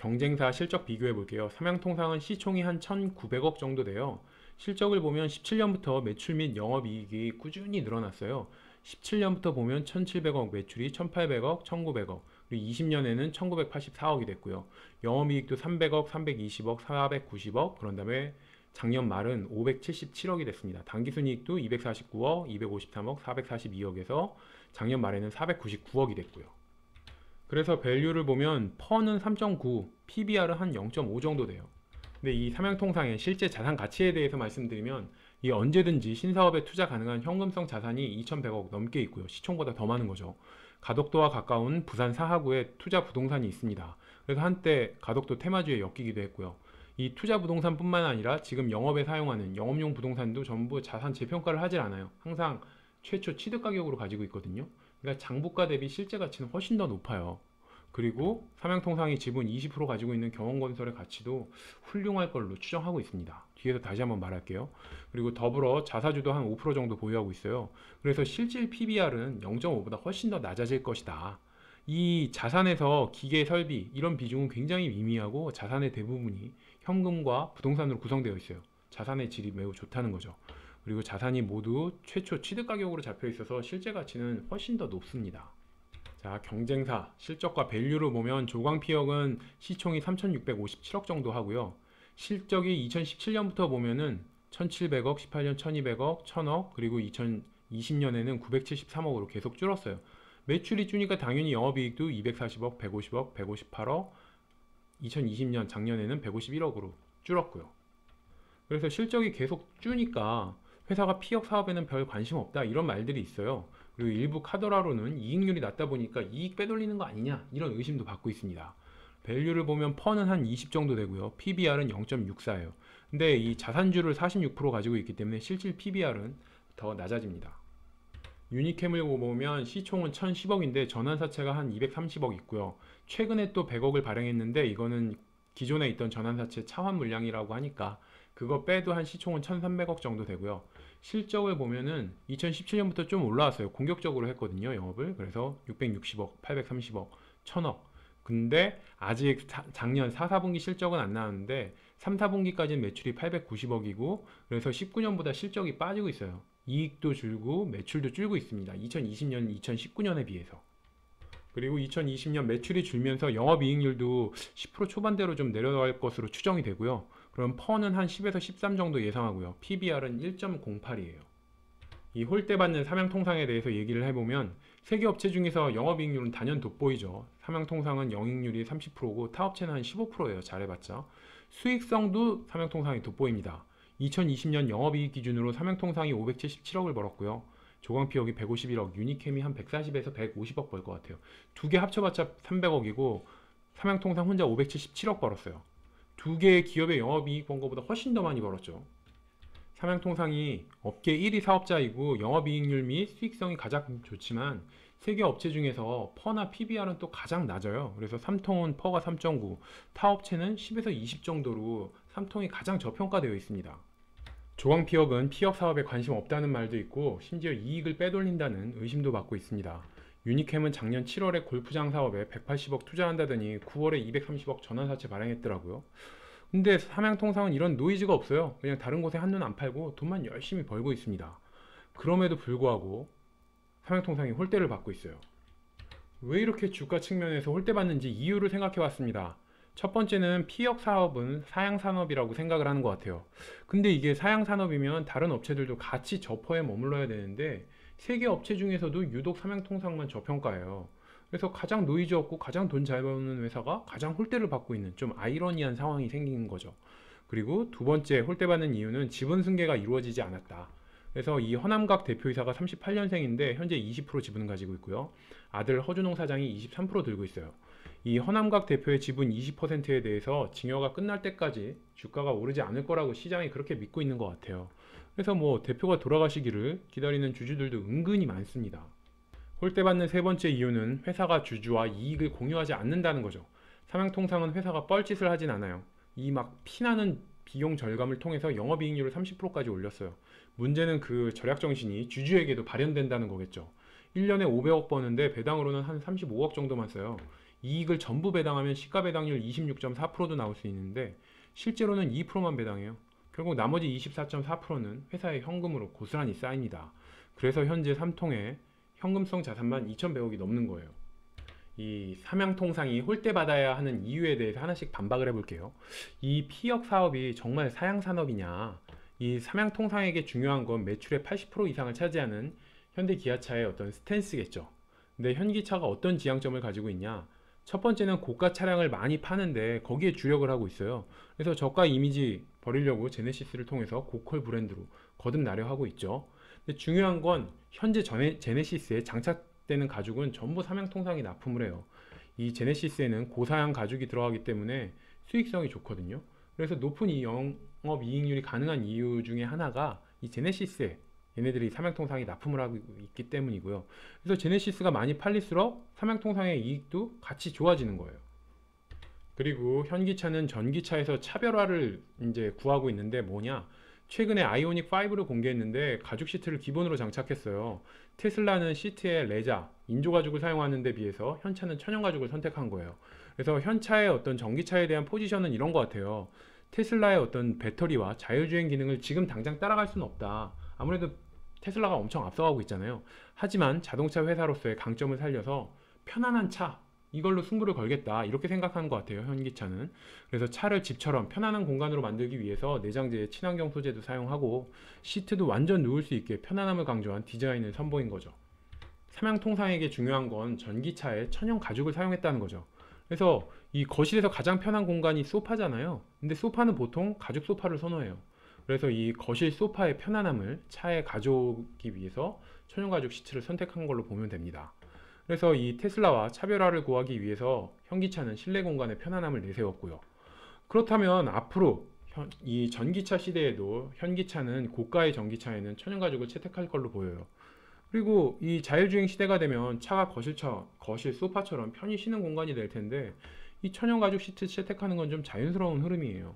경쟁사 실적 비교해 볼게요. 삼양통상은 시총이 한 1,900억 정도 돼요. 실적을 보면 17년부터 매출 및 영업이익이 꾸준히 늘어났어요. 17년부터 보면 1,700억 매출이 1,800억, 1,900억, 그리고 20년에는 1,984억이 됐고요. 영업이익도 300억, 320억, 490억, 그런 다음에 작년 말은 577억이 됐습니다. 당기순이익도 249억, 253억, 442억에서 작년 말에는 499억이 됐고요. 그래서 밸류를 보면 퍼는 3.9, PBR은 한 0.5 정도 돼요. 근데 이 삼양통상의 실제 자산 가치에 대해서 말씀드리면 이 언제든지 신사업에 투자 가능한 현금성 자산이 2,100억 넘게 있고요. 시총보다 더 많은 거죠. 가덕도와 가까운 부산 사하구에 투자 부동산이 있습니다. 그래서 한때 가덕도 테마주에 엮이기도 했고요. 이 투자 부동산뿐만 아니라 지금 영업에 사용하는 영업용 부동산도 전부 자산 재평가를 하질 않아요. 항상 최초 취득 가격으로 가지고 있거든요. 그러니까 장부가 대비 실제 가치는 훨씬 더 높아요. 그리고 삼양통상이 지분 20% 가지고 있는 경원건설의 가치도 훌륭할 걸로 추정하고 있습니다. 뒤에서 다시 한번 말할게요. 그리고 더불어 자사주도 한 5% 정도 보유하고 있어요. 그래서 실질 PBR은 0.5보다 훨씬 더 낮아질 것이다. 이 자산에서 기계 설비 이런 비중은 굉장히 미미하고 자산의 대부분이 현금과 부동산으로 구성되어 있어요. 자산의 질이 매우 좋다는 거죠. 그리고 자산이 모두 최초 취득 가격으로 잡혀 있어서 실제 가치는 훨씬 더 높습니다. 자, 경쟁사 실적과 밸류를 보면 조광피역은 시총이 3,657억 정도 하고요. 실적이 2017년부터 보면은 1,700억, 18년 1,200억, 1,000억, 그리고 2020년에는 973억으로 계속 줄었어요. 매출이 주니까 당연히 영업이익도 240억, 150억, 158억, 2020년 작년에는 151억으로 줄었고요. 그래서 실적이 계속 주니까 회사가 피역 사업에는 별 관심 없다 이런 말들이 있어요. 그리고 일부 카더라로는 이익률이 낮다 보니까 이익 빼돌리는 거 아니냐 이런 의심도 받고 있습니다. 밸류를 보면 퍼는 한 20 정도 되고요. PBR은 0.64예요. 근데 이 자산주를 46% 가지고 있기 때문에 실질 PBR은 더 낮아집니다. 유니캠을 보면 시총은 1,010억인데 전환사채가 한 230억 있고요. 최근에 또 100억을 발행했는데 이거는 기존에 있던 전환사채 차환 물량이라고 하니까 그거 빼도 한 시총은 1,300억 정도 되고요. 실적을 보면은 2017년부터 좀 올라왔어요. 공격적으로 했거든요, 영업을. 그래서 660억, 830억, 1,000억. 근데 아직 작년 4, 4분기 실적은 안 나왔는데 3, 4분기까지는 매출이 890억이고 그래서 19년보다 실적이 빠지고 있어요. 이익도 줄고 매출도 줄고 있습니다. 2020년, 2019년에 비해서. 그리고 2020년 매출이 줄면서 영업이익률도 10% 초반대로 좀 내려갈 것으로 추정이 되고요. 그럼 퍼는 한 10에서 13 정도 예상하고요. PBR은 1.08이에요. 이 홀대받는 삼양통상에 대해서 얘기를 해보면 세계 업체 중에서 영업이익률은 단연 돋보이죠. 삼양통상은 영익률이 30%고 타업체는 한 15%예요. 잘해봤자. 수익성도 삼양통상이 돋보입니다. 2020년 영업이익 기준으로 삼양통상이 577억을 벌었고요. 조광피역이 151억, 유니캠이 한 140에서 150억 벌 것 같아요. 두 개 합쳐봤자 300억이고 삼양통상 혼자 577억 벌었어요. 두 개의 기업의 영업이익 번 거보다 훨씬 더 많이 벌었죠. 삼양통상이 업계 1위 사업자이고 영업이익률 및 수익성이 가장 좋지만 세계 업체 중에서 퍼나 PBR은 또 가장 낮아요. 그래서 삼통은 퍼가 3.9, 타업체는 10에서 20 정도로 삼통이 가장 저평가되어 있습니다. 조광피역은 피역 사업에 관심 없다는 말도 있고 심지어 이익을 빼돌린다는 의심도 받고 있습니다. 유니캠은 작년 7월에 골프장 사업에 180억 투자한다더니 9월에 230억 전환사채 발행했더라고요. 근데 삼양통상은 이런 노이즈가 없어요. 그냥 다른 곳에 한눈 안 팔고 돈만 열심히 벌고 있습니다. 그럼에도 불구하고 삼양통상이 홀대를 받고 있어요. 왜 이렇게 주가 측면에서 홀대받는지 이유를 생각해 봤습니다. 첫 번째는 피역 사업은 사양산업이라고 생각을 하는 것 같아요. 근데 이게 사양산업이면 다른 업체들도 같이 저퍼에 머물러야 되는데 세계 업체 중에서도 유독 삼양통상만 저평가예요. 그래서 가장 노이즈 없고 가장 돈 잘 버는 회사가 가장 홀대를 받고 있는 좀 아이러니한 상황이 생긴 거죠. 그리고 두 번째 홀대받는 이유는 지분 승계가 이루어지지 않았다. 그래서 이 허남각 대표이사가 38년생인데 현재 20% 지분을 가지고 있고요. 아들 허준홍 사장이 23% 들고 있어요. 이 허남각 대표의 지분 20%에 대해서 증여가 끝날 때까지 주가가 오르지 않을 거라고 시장이 그렇게 믿고 있는 것 같아요. 그래서 뭐 대표가 돌아가시기를 기다리는 주주들도 은근히 많습니다. 홀대받는 세 번째 이유는 회사가 주주와 이익을 공유하지 않는다는 거죠. 삼양통상은 회사가 뻘짓을 하진 않아요. 이 막 피나는 비용 절감을 통해서 영업이익률을 30%까지 올렸어요. 문제는 그 절약 정신이 주주에게도 발현된다는 거겠죠. 1년에 500억 버는데 배당으로는 한 35억 정도만 써요. 이익을 전부 배당하면 시가 배당률 26.4%도 나올 수 있는데 실제로는 2%만 배당해요. 결국 나머지 24.4%는 회사의 현금으로 고스란히 쌓입니다. 그래서 현재 삼통의 현금성 자산만 2,100억이 넘는 거예요. 이 삼양통상이 홀대받아야 하는 이유에 대해서 하나씩 반박을 해볼게요. 이 피역 사업이 정말 사양산업이냐? 이 삼양통상에게 중요한 건 매출의 80% 이상을 차지하는 현대기아차의 어떤 스탠스겠죠. 근데 현기차가 어떤 지향점을 가지고 있냐? 첫 번째는 고가 차량을 많이 파는데 거기에 주력을 하고 있어요. 그래서 저가 이미지 버리려고 제네시스를 통해서 고퀄 브랜드로 거듭나려 하고 있죠. 근데 중요한 건 현재 제네시스에 장착되는 가죽은 전부 삼양통상이 납품을 해요. 이 제네시스에는 고사양 가죽이 들어가기 때문에 수익성이 좋거든요. 그래서 높은 이 영업이익률이 가능한 이유 중에 하나가 이 제네시스에 얘네들이 삼양통상이 납품을 하고 있기 때문이고요. 그래서 제네시스가 많이 팔릴수록 삼양통상의 이익도 같이 좋아지는 거예요. 그리고 현기차는 전기차에서 차별화를 이제 구하고 있는데 뭐냐? 최근에 아이오닉 5를 공개했는데 가죽 시트를 기본으로 장착했어요. 테슬라는 시트에 레자, 인조 가죽을 사용하는 데 비해서 현차는 천연 가죽을 선택한 거예요. 그래서 현차의 어떤 전기차에 대한 포지션은 이런 것 같아요. 테슬라의 어떤 배터리와 자율주행 기능을 지금 당장 따라갈 수는 없다. 아무래도 테슬라가 엄청 앞서가고 있잖아요. 하지만 자동차 회사로서의 강점을 살려서 편안한 차, 이걸로 승부를 걸겠다, 이렇게 생각하는 것 같아요, 현기차는. 그래서 차를 집처럼 편안한 공간으로 만들기 위해서 내장재에 친환경 소재도 사용하고 시트도 완전 누울 수 있게 편안함을 강조한 디자인을 선보인 거죠. 삼양통상에게 중요한 건 전기차에 천연 가죽을 사용했다는 거죠. 그래서 이 거실에서 가장 편한 공간이 소파잖아요. 근데 소파는 보통 가죽 소파를 선호해요. 그래서 이 거실 소파의 편안함을 차에 가져오기 위해서 천연 가죽 시트를 선택한 걸로 보면 됩니다. 그래서 이 테슬라와 차별화를 구하기 위해서 현기차는 실내 공간의 편안함을 내세웠고요. 그렇다면 앞으로 이 전기차 시대에도 현기차는 고가의 전기차에는 천연 가죽을 채택할 걸로 보여요. 그리고 이 자율주행 시대가 되면 차가 거실 소파처럼 편히 쉬는 공간이 될 텐데 이 천연 가죽 시트 채택하는 건 좀 자연스러운 흐름이에요.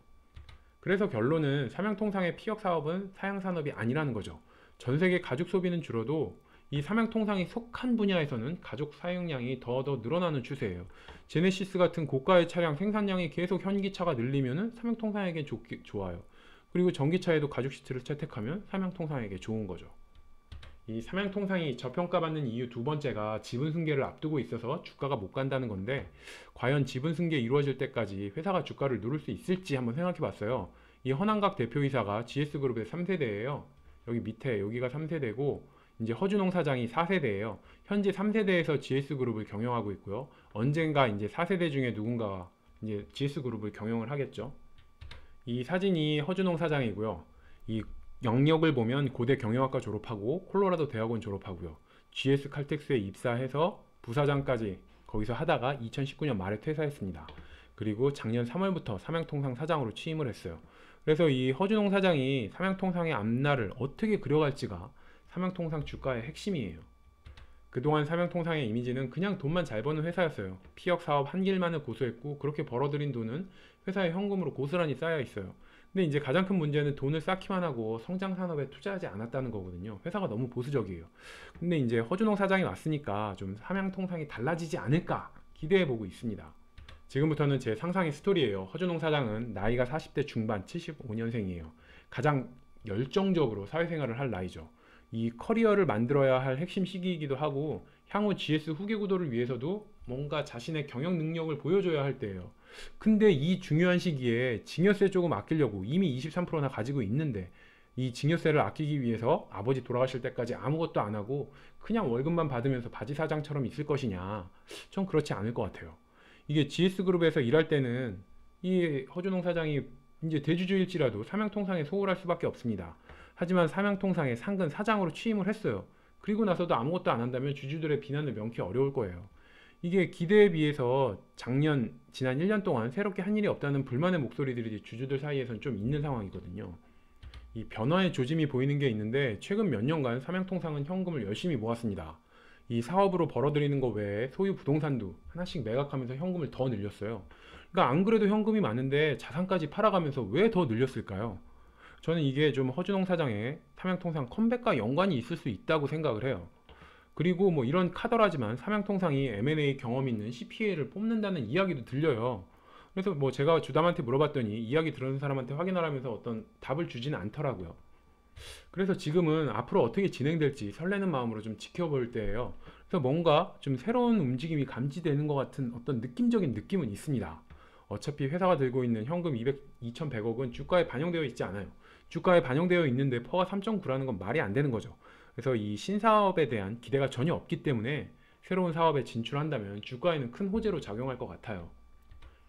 그래서 결론은 삼양통상의 피역 사업은 사양산업이 아니라는 거죠. 전 세계 가죽 소비는 줄어도 이 삼양통상이 속한 분야에서는 가죽 사용량이 더 늘어나는 추세예요. 제네시스 같은 고가의 차량 생산량이 계속 현기차가 늘리면은 삼양통상에게 좋아요. 그리고 전기차에도 가죽 시트를 채택하면 삼양통상에게 좋은 거죠. 이 삼양통상이 저평가받는 이유 두 번째가 지분 승계를 앞두고 있어서 주가가 못 간다는 건데, 과연 지분 승계 이루어질 때까지 회사가 주가를 누를 수 있을지 한번 생각해 봤어요. 이 허남각 대표이사가 GS그룹의 3세대예요. 여기 밑에 여기가 3세대고 이제 허준홍 사장이 4세대예요. 현재 3세대에서 GS그룹을 경영하고 있고요. 언젠가 이제 4세대 중에 누군가가 이제 GS그룹을 경영을 하겠죠. 이 사진이 허준홍 사장이고요. 이 영역을 보면 고대 경영학과 졸업하고 콜로라도 대학원 졸업하고요. GS 칼텍스에 입사해서 부사장까지 거기서 하다가 2019년 말에 퇴사했습니다. 그리고 작년 3월부터 삼양통상 사장으로 취임을 했어요. 그래서 이 허준홍 사장이 삼양통상의 앞날을 어떻게 그려갈지가 삼양통상 주가의 핵심이에요. 그동안 삼양통상의 이미지는 그냥 돈만 잘 버는 회사였어요. 피역 사업 한 길만을 고수했고 그렇게 벌어들인 돈은 회사의 현금으로 고스란히 쌓여 있어요. 근데 이제 가장 큰 문제는 돈을 쌓기만 하고 성장 산업에 투자하지 않았다는 거거든요. 회사가 너무 보수적이에요. 근데 이제 허준홍 사장이 왔으니까 좀 삼양통상이 달라지지 않을까 기대해 보고 있습니다. 지금부터는 제 상상의 스토리예요. 허준홍 사장은 나이가 40대 중반 75년생이에요. 가장 열정적으로 사회생활을 할 나이죠. 이 커리어를 만들어야 할 핵심 시기이기도 하고 향후 GS 후계 구도를 위해서도 뭔가 자신의 경영 능력을 보여줘야 할 때예요. 근데 이 중요한 시기에 증여세 조금 아끼려고 이미 23%나 가지고 있는데 이 증여세를 아끼기 위해서 아버지 돌아가실 때까지 아무것도 안 하고 그냥 월급만 받으면서 바지 사장처럼 있을 것이냐? 전 그렇지 않을 것 같아요. 이게 GS그룹에서 일할 때는 이 허준홍 사장이 이제 대주주일지라도 삼양통상에 소홀할 수밖에 없습니다. 하지만 삼양통상의 상근 사장으로 취임을 했어요. 그리고 나서도 아무것도 안 한다면 주주들의 비난을 면키 어려울 거예요. 이게 기대에 비해서 지난 1년 동안 새롭게 한 일이 없다는 불만의 목소리들이 주주들 사이에선 좀 있는 상황이거든요. 이 변화의 조짐이 보이는 게 있는데 최근 몇 년간 삼양통상은 현금을 열심히 모았습니다. 이 사업으로 벌어들이는 거 외에 소유 부동산도 하나씩 매각하면서 현금을 더 늘렸어요. 그러니까 안 그래도 현금이 많은데 자산까지 팔아가면서 왜 더 늘렸을까요? 저는 이게 좀 허준홍 사장의 삼양통상 컴백과 연관이 있을 수 있다고 생각을 해요. 그리고 뭐 이런 카더라지만 삼양통상이 M&A 경험 있는 CPA를 뽑는다는 이야기도 들려요. 그래서 뭐 제가 주담한테 물어봤더니 이야기 들은 사람한테 확인하라면서 어떤 답을 주지는 않더라고요. 그래서 지금은 앞으로 어떻게 진행될지 설레는 마음으로 좀 지켜볼 때예요. 그래서 뭔가 좀 새로운 움직임이 감지되는 것 같은 어떤 느낌적인 느낌은 있습니다. 어차피 회사가 들고 있는 현금 2,100억은 주가에 반영되어 있지 않아요. 주가에 반영되어 있는데 퍼가 3.9라는 건 말이 안 되는 거죠. 그래서 이 신사업에 대한 기대가 전혀 없기 때문에 새로운 사업에 진출한다면 주가에는 큰 호재로 작용할 것 같아요.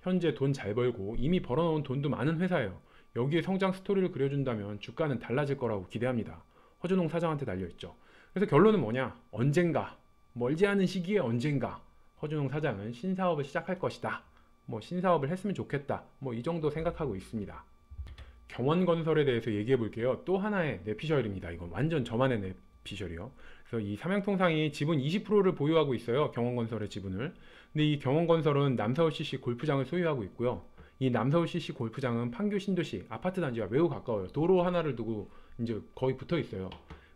현재 돈 잘 벌고 이미 벌어놓은 돈도 많은 회사예요. 여기에 성장 스토리를 그려준다면 주가는 달라질 거라고 기대합니다. 허준홍 사장한테 달려있죠. 그래서 결론은 뭐냐? 언젠가, 멀지 않은 시기에 언젠가 허준홍 사장은 신사업을 시작할 것이다. 뭐 신사업을 했으면 좋겠다. 뭐 이 정도 생각하고 있습니다. 경원건설에 대해서 얘기해 볼게요. 또 하나의 뇌피셜입니다. 이건 완전 저만의 뇌피셜이요. 그래서 이 삼양통상이 지분 20%를 보유하고 있어요. 경원건설의 지분을. 근데 이 경원건설은 남서울 CC 골프장을 소유하고 있고요. 이 남서울 CC 골프장은 판교 신도시 아파트 단지와 매우 가까워요. 도로 하나를 두고 이제 거의 붙어 있어요.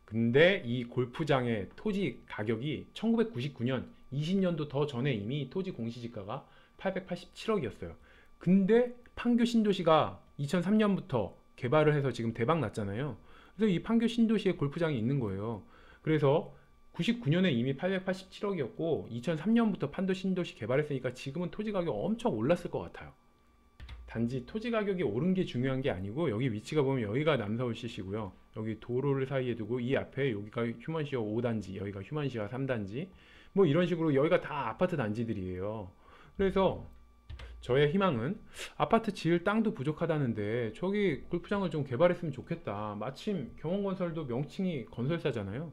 근데 이 골프장의 토지 가격이 1999년 20년도 더 전에 이미 토지 공시지가가 887억이었어요. 근데 판교 신도시가 2003년부터 개발을 해서 지금 대박 났잖아요. 그래서 이 판교 신도시에 골프장이 있는 거예요. 그래서 99년에 이미 887억이었고 2003년부터 판교 신도시 개발했으니까 지금은 토지 가격 엄청 올랐을 것 같아요. 단지 토지 가격이 오른 게 중요한 게 아니고 여기 위치가 보면 여기가 남서울 CC고요. 여기 도로를 사이에 두고 이 앞에 여기가 휴먼시어 5단지, 여기가 휴먼시어 3단지 뭐 이런 식으로 여기가 다 아파트 단지들이에요. 그래서 저의 희망은 아파트 지을 땅도 부족하다는데 저기 골프장을 좀 개발했으면 좋겠다. 마침 경원건설도 명칭이 건설사잖아요.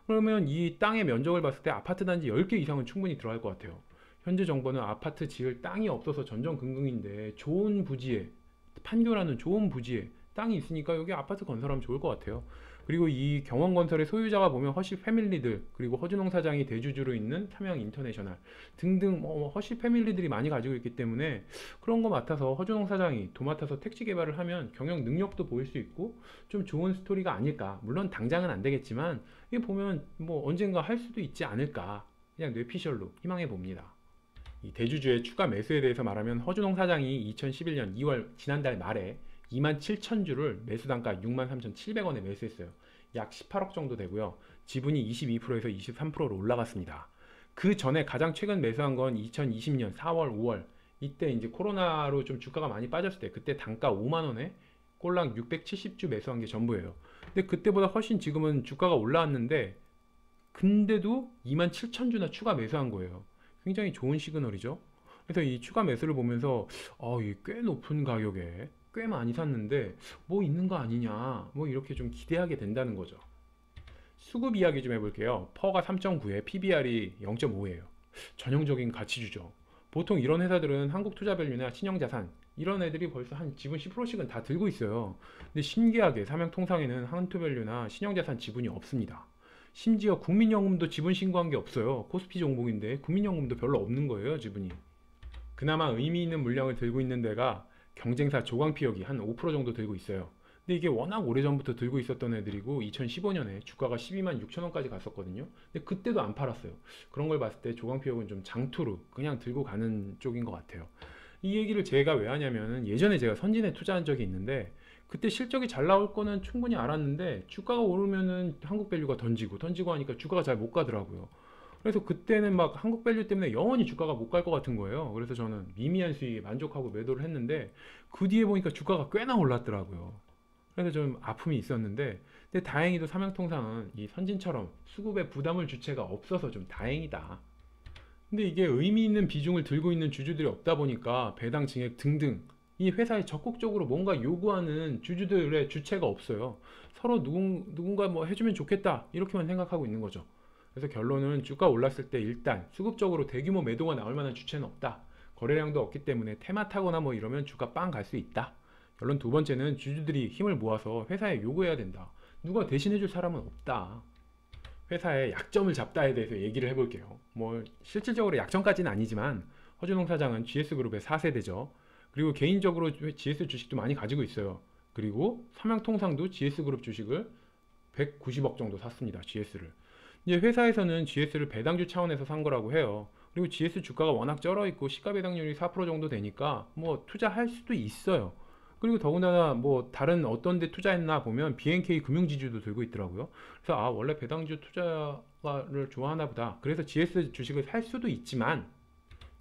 그러면 이 땅의 면적을 봤을 때 아파트 단지 10개 이상은 충분히 들어갈 것 같아요. 현재 정부는 아파트 지을 땅이 없어서 전전긍긍인데 좋은 부지에, 판교라는 좋은 부지에 땅이 있으니까 여기 아파트 건설하면 좋을 것 같아요. 그리고 이 경원건설의 소유자가 보면 허쉬 패밀리들, 그리고 허준홍 사장이 대주주로 있는 삼양 인터내셔널 등등 뭐 허쉬 패밀리들이 많이 가지고 있기 때문에 그런 거 맡아서 허준홍 사장이 도맡아서 택지 개발을 하면 경영 능력도 보일 수 있고 좀 좋은 스토리가 아닐까. 물론 당장은 안 되겠지만 이게 보면 뭐 언젠가 할 수도 있지 않을까. 그냥 뇌피셜로 희망해 봅니다. 이 대주주의 추가 매수에 대해서 말하면 허준홍 사장이 2011년 2월 지난달 말에 27,000주를 매수단가 63,700원에 매수했어요. 약 18억 정도 되고요. 지분이 22%에서 23%로 올라갔습니다. 그 전에 가장 최근 매수한 건 2020년 4월, 5월 이때 이제 코로나로 좀 주가가 많이 빠졌을 때 그때 단가 5만원에 꼴랑 670주 매수한 게 전부예요. 근데 그때보다 훨씬 지금은 주가가 올라왔는데 근데도 27,000주나 추가 매수한 거예요. 굉장히 좋은 시그널이죠. 그래서 이 추가 매수를 보면서 이게 꽤 높은 가격에 꽤 많이 샀는데 뭐 있는 거 아니냐 뭐 이렇게 좀 기대하게 된다는 거죠. 수급 이야기 좀 해볼게요. 퍼가 3.9에 PBR이 0.5예요. 전형적인 가치주죠. 보통 이런 회사들은 한국투자밸류나 신영자산 이런 애들이 벌써 한 지분 10%씩은 다 들고 있어요. 근데 신기하게 삼양통상에는 한투밸류나 신영자산 지분이 없습니다. 심지어 국민연금도 지분 신고한 게 없어요. 코스피 종목인데 국민연금도 별로 없는 거예요, 지분이. 그나마 의미 있는 물량을 들고 있는 데가 경쟁사 조광피역이 한 5% 정도 들고 있어요. 근데 이게 워낙 오래전부터 들고 있었던 애들이고 2015년에 주가가 12만 6천 원까지 갔었거든요. 근데 그때도 안 팔았어요. 그런 걸 봤을 때 조광피역은 좀 장투로 그냥 들고 가는 쪽인 것 같아요. 이 얘기를 제가 왜 하냐면은 예전에 제가 선진에 투자한 적이 있는데 그때 실적이 잘 나올 거는 충분히 알았는데 주가가 오르면은 한국밸류가 던지고 하니까 주가가 잘 못 가더라고요. 그래서 그때는 막 한국밸류 때문에 영원히 주가가 못 갈 것 같은 거예요. 그래서 저는 미미한 수익에 만족하고 매도를 했는데 그 뒤에 보니까 주가가 꽤나 올랐더라고요. 그래서 좀 아픔이 있었는데 근데 다행히도 삼양통상은 이 선진처럼 수급에 부담을 주체가 없어서 좀 다행이다. 근데 이게 의미 있는 비중을 들고 있는 주주들이 없다 보니까 배당 증액 등등 이 회사에 적극적으로 뭔가 요구하는 주주들의 주체가 없어요. 서로 누군가 뭐 해주면 좋겠다 이렇게만 생각하고 있는 거죠. 그래서 결론은 주가 올랐을 때 일단 수급적으로 대규모 매도가 나올 만한 주체는 없다. 거래량도 없기 때문에 테마 타거나 뭐 이러면 주가 빵 갈 수 있다. 결론 두 번째는 주주들이 힘을 모아서 회사에 요구해야 된다. 누가 대신해줄 사람은 없다. 회사의 약점을 잡다에 대해서 얘기를 해볼게요. 뭐 실질적으로 약점까지는 아니지만 허준홍 사장은 GS그룹의 4세대죠. 그리고 개인적으로 GS 주식도 많이 가지고 있어요. 그리고 삼양통상도 GS그룹 주식을 190억 정도 샀습니다. GS를. 이제 회사에서는 GS를 배당주 차원에서 산 거라고 해요. 그리고 GS 주가가 워낙 쩔어 있고 시가 배당률이 4% 정도 되니까 뭐 투자할 수도 있어요. 그리고 더군다나 뭐 다른 어떤 데 투자했나 보면 BNK 금융지주도 들고 있더라고요. 그래서 아, 원래 배당주 투자를 좋아하나 보다. 그래서 GS 주식을 살 수도 있지만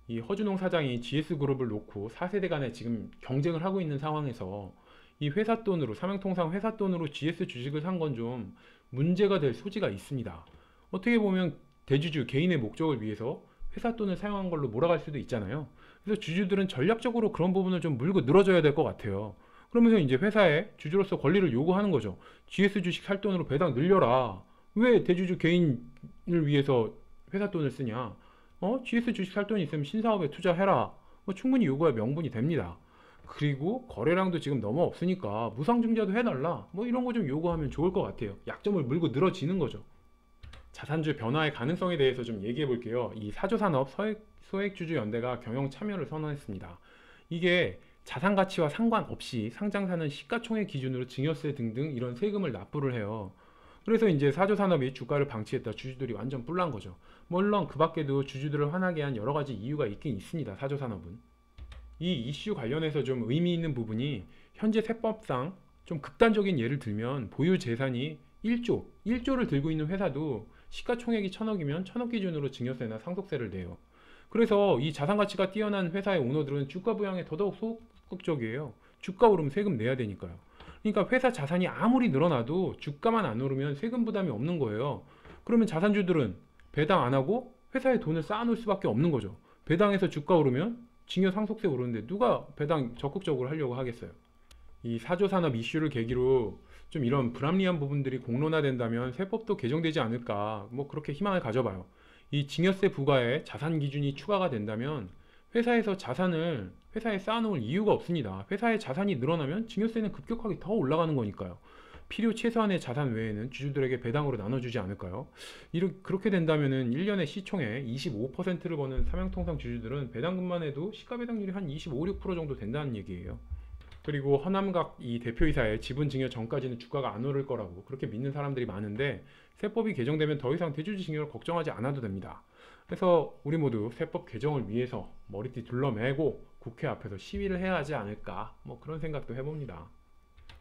이 허준홍 사장이 GS그룹을 놓고 4세대 간에 지금 경쟁을 하고 있는 상황에서 이 회사 돈으로, 삼양통상 회사 돈으로 GS 주식을 산 건 좀 문제가 될 소지가 있습니다. 어떻게 보면 대주주 개인의 목적을 위해서 회사 돈을 사용한 걸로 몰아갈 수도 있잖아요. 그래서 주주들은 전략적으로 그런 부분을 좀 물고 늘어져야 될 것 같아요. 그러면서 이제 회사에 주주로서 권리를 요구하는 거죠. GS 주식 살 돈으로 배당 늘려라. 왜 대주주 개인을 위해서 회사 돈을 쓰냐? GS 주식 살 돈이 있으면 신사업에 투자해라. 뭐 충분히 요구할 명분이 됩니다. 그리고 거래량도 지금 너무 없으니까 무상증자도 해달라. 뭐 이런 거 좀 요구하면 좋을 것 같아요. 약점을 물고 늘어지는 거죠. 자산주 변화의 가능성에 대해서 좀 얘기해 볼게요. 이 사조산업 소액주주연대가 경영 참여를 선언했습니다. 이게 자산 가치와 상관없이 상장사는 시가총액 기준으로 증여세 등등 이런 세금을 납부를 해요. 그래서 이제 사조산업이 주가를 방치했다 주주들이 완전 뿔난 거죠. 물론 그 밖에도 주주들을 화나게 한 여러 가지 이유가 있긴 있습니다. 사조산업은. 이 이슈 관련해서 좀 의미 있는 부분이 현재 세법상 좀 극단적인 예를 들면 보유 재산이 1조를 들고 있는 회사도 시가총액이 1000억이면 1000억 기준으로 증여세나 상속세를 내요. 그래서 이 자산 가치가 뛰어난 회사의 오너들은 주가 부양에 더더욱 소극적이에요. 주가 오르면 세금 내야 되니까요. 그러니까 회사 자산이 아무리 늘어나도 주가만 안 오르면 세금 부담이 없는 거예요. 그러면 자산주들은 배당 안 하고 회사에 돈을 쌓아놓을 수밖에 없는 거죠. 배당해서 주가 오르면 징여 상속세 오르는데 누가 배당 적극적으로 하려고 하겠어요. 이 사조산업 이슈를 계기로 좀 이런 불합리한 부분들이 공론화된다면 세법도 개정되지 않을까, 뭐 그렇게 희망을 가져봐요. 이 증여세 부과에 자산 기준이 추가가 된다면 회사에서 자산을 회사에 쌓아놓을 이유가 없습니다. 회사의 자산이 늘어나면 증여세는 급격하게 더 올라가는 거니까요. 필요 최소한의 자산 외에는 주주들에게 배당으로 나눠주지 않을까요? 그렇게 된다면은 1년에 시총의 25%를 버는 삼양통상 주주들은 배당금만 해도 시가배당률이 한 25, 6% 정도 된다는 얘기예요. 그리고 허남각 이 대표이사의 지분 증여 전까지는 주가가 안 오를 거라고 그렇게 믿는 사람들이 많은데 세법이 개정되면 더 이상 대주주 증여를 걱정하지 않아도 됩니다. 그래서 우리 모두 세법 개정을 위해서 머리띠 둘러매고 국회 앞에서 시위를 해야 하지 않을까, 뭐 그런 생각도 해봅니다.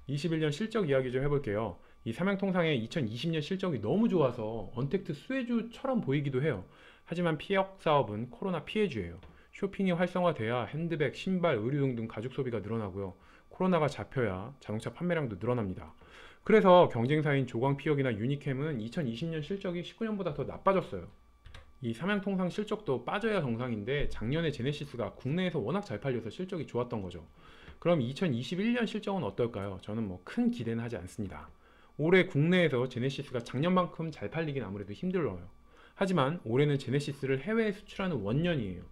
21년 실적 이야기 좀 해볼게요. 이 삼양통상의 2020년 실적이 너무 좋아서 언택트 수혜주처럼 보이기도 해요. 하지만 피역 사업은 코로나 피해주예요. 쇼핑이 활성화돼야 핸드백, 신발, 의류 등등 가죽 소비가 늘어나고요. 코로나가 잡혀야 자동차 판매량도 늘어납니다. 그래서 경쟁사인 조광피역이나 유니캠은 2020년 실적이 19년보다 더 나빠졌어요. 이 삼양통상 실적도 빠져야 정상인데 작년에 제네시스가 국내에서 워낙 잘 팔려서 실적이 좋았던 거죠. 그럼 2021년 실적은 어떨까요? 저는 뭐 큰 기대는 하지 않습니다. 올해 국내에서 제네시스가 작년만큼 잘 팔리긴 아무래도 힘들어요. 하지만 올해는 제네시스를 해외에 수출하는 원년이에요.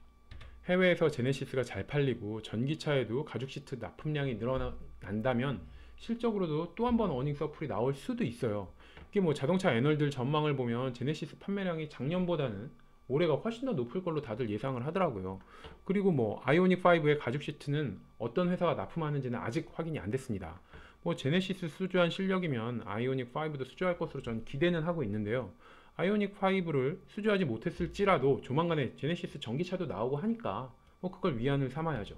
해외에서 제네시스가 잘 팔리고 전기차에도 가죽 시트 납품량이 늘어난다면 실적으로도 또 한 번 어닝 서플이 나올 수도 있어요. 이게 뭐 자동차 애널들 전망을 보면 제네시스 판매량이 작년보다는 올해가 훨씬 더 높을 걸로 다들 예상을 하더라고요. 그리고 뭐 아이오닉5의 가죽 시트는 어떤 회사가 납품하는지는 아직 확인이 안 됐습니다. 뭐 제네시스 수주한 실력이면 아이오닉5도 수주할 것으로 전 기대는 하고 있는데요. 아이오닉5를 수주하지 못했을지라도 조만간에 제네시스 전기차도 나오고 하니까 뭐 그걸 위안을 삼아야죠.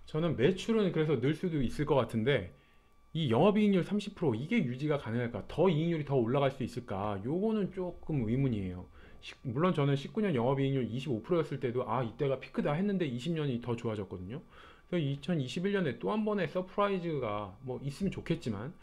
저는 매출은 그래서 늘 수도 있을 것 같은데 이 영업이익률 30% 이게 유지가 가능할까? 더 이익률이 더 올라갈 수 있을까? 요거는 조금 의문이에요. 물론 저는 19년 영업이익률 25%였을 때도 아 이때가 피크다 했는데 20년이 더 좋아졌거든요. 그래서 2021년에 또 한 번의 서프라이즈가 뭐 있으면 좋겠지만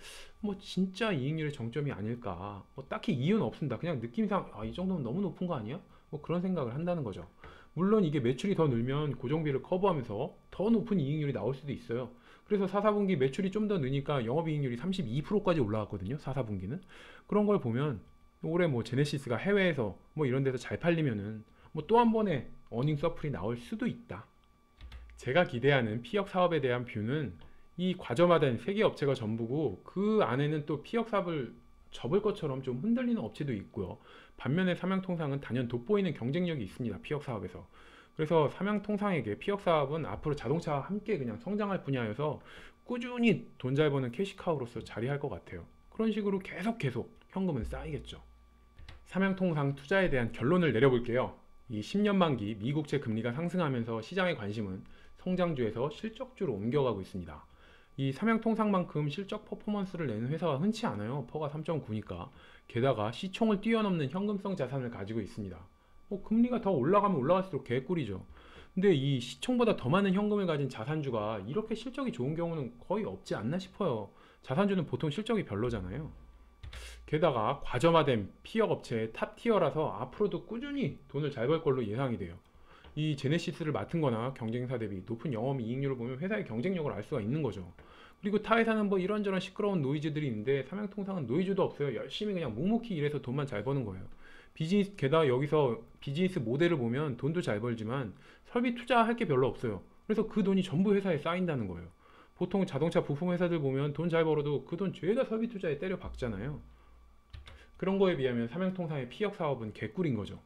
뭐 진짜 이익률의 정점이 아닐까. 뭐 딱히 이유는 없습니다. 그냥 느낌상 아, 이 정도면 너무 높은 거 아니야? 뭐 그런 생각을 한다는 거죠. 물론 이게 매출이 더 늘면 고정비를 커버하면서 더 높은 이익률이 나올 수도 있어요. 그래서 4, 4분기 매출이 좀 더 느니까 영업이익률이 32%까지 올라갔거든요. 4, 4분기는. 그런 걸 보면 올해 뭐 제네시스가 해외에서 뭐 이런 데서 잘 팔리면은 뭐 또 한 번의 어닝 서플이 나올 수도 있다. 제가 기대하는 피역 사업에 대한 뷰는 이 과점화된 세계 업체가 전부고 그 안에는 또 피역 사업을 접을 것처럼 좀 흔들리는 업체도 있고요. 반면에 삼양통상은 단연 돋보이는 경쟁력이 있습니다. 피역 사업에서. 그래서 삼양통상에게 피역 사업은 앞으로 자동차와 함께 그냥 성장할 분야여서 꾸준히 돈 잘 버는 캐시카우로서 자리할 것 같아요. 그런 식으로 계속 현금은 쌓이겠죠. 삼양통상 투자에 대한 결론을 내려볼게요. 이 10년 만기 미국채 금리가 상승하면서 시장의 관심은 성장주에서 실적주로 옮겨가고 있습니다. 이 삼양통상만큼 실적 퍼포먼스를 내는 회사가 흔치 않아요. 퍼가 3.9니까. 게다가 시총을 뛰어넘는 현금성 자산을 가지고 있습니다. 금리가 더 올라가면 올라갈수록 개꿀이죠. 근데 이 시총보다 더 많은 현금을 가진 자산주가 이렇게 실적이 좋은 경우는 거의 없지 않나 싶어요. 자산주는 보통 실적이 별로잖아요. 게다가 과점화된 피혁 업체의 탑티어라서 앞으로도 꾸준히 돈을 잘 벌 걸로 예상이 돼요. 이 제네시스를 맡은 거나 경쟁사 대비 높은 영업이익률을 보면 회사의 경쟁력을 알 수가 있는 거죠. 그리고 타 회사는 뭐 이런저런 시끄러운 노이즈들이 있는데 삼양통상은 노이즈도 없어요. 열심히 그냥 묵묵히 일해서 돈만 잘 버는 거예요. 비즈니스, 게다가 여기서 비즈니스 모델을 보면 돈도 잘 벌지만 설비 투자할 게 별로 없어요. 그래서 그 돈이 전부 회사에 쌓인다는 거예요. 보통 자동차 부품 회사들 보면 돈 잘 벌어도 그 돈 죄다 설비 투자에 때려 박잖아요. 그런 거에 비하면 삼양통상의 피혁 사업은 개꿀인 거죠.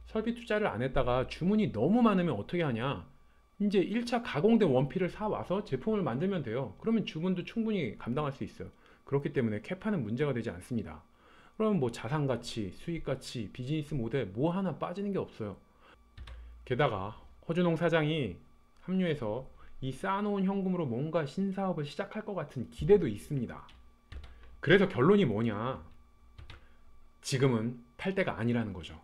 설비 투자를 안 했다가 주문이 너무 많으면 어떻게 하냐? 이제 1차 가공된 원피를 사와서 제품을 만들면 돼요. 그러면 주문도 충분히 감당할 수 있어요. 그렇기 때문에 캐파는 문제가 되지 않습니다. 그럼 뭐 자산가치, 수익가치, 비즈니스 모델 뭐 하나 빠지는 게 없어요. 게다가 허준홍 사장이 합류해서 이 쌓아놓은 현금으로 뭔가 신사업을 시작할 것 같은 기대도 있습니다. 그래서 결론이 뭐냐? 지금은 팔 때가 아니라는 거죠.